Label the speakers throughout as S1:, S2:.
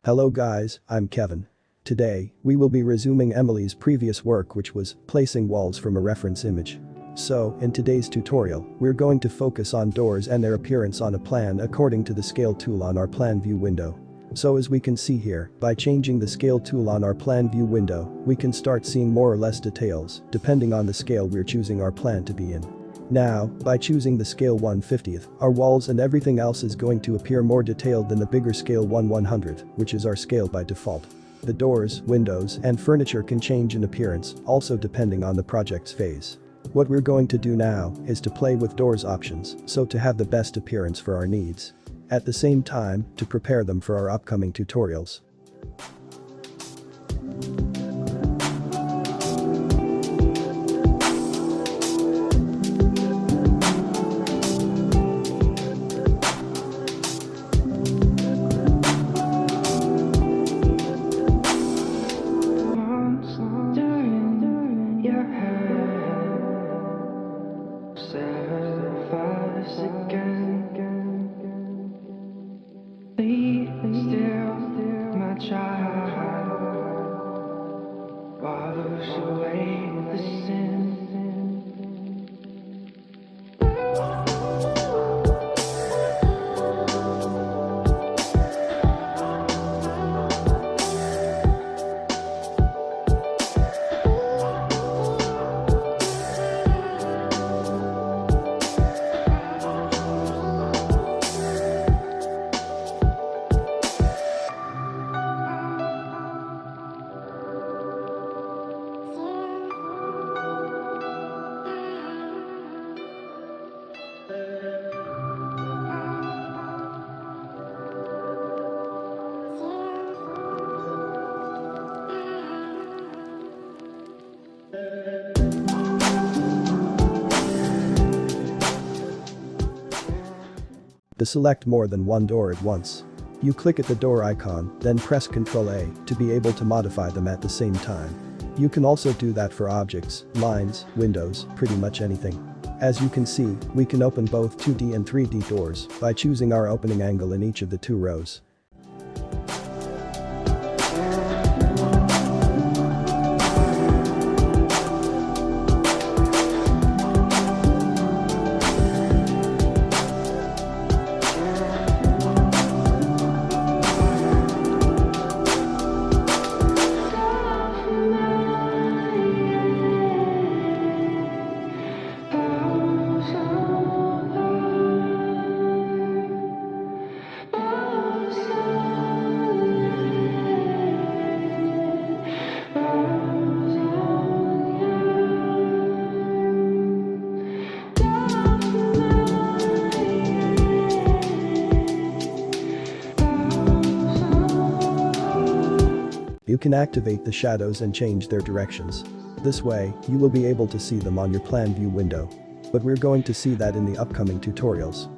S1: Hello guys, I'm Kevin. Today, we will be resuming Emily's previous work, which was placing walls from a reference image. So, in today's tutorial, we're going to focus on doors and their appearance on a plan according to the scale tool on our plan view window. So as we can see here, by changing the scale tool on our plan view window, we can start seeing more or less details, depending on the scale we're choosing our plan to be in. Now, by choosing the scale 1/50th, our walls and everything else is going to appear more detailed than the bigger scale 1/100th, which is our scale by default. The doors, windows, and furniture can change in appearance, also depending on the project's phase. What we're going to do now is to play with doors options, so to have the best appearance for our needs. At the same time, to prepare them for our upcoming tutorials. To select more than one door at once. You click at the door icon, then press Ctrl A to be able to modify them at the same time. You can also do that for objects, lines, windows, pretty much anything. As you can see, we can open both 2D and 3D doors by choosing our opening angle in each of the two rows. You can activate the shadows and change their directions. This way, you will be able to see them on your plan view window. But we're going to see that in the upcoming tutorials.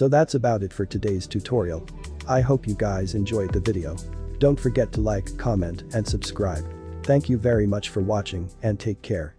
S1: So that's about it for today's tutorial. I hope you guys enjoyed the video. Don't forget to like, comment, and subscribe. Thank you very much for watching and take care.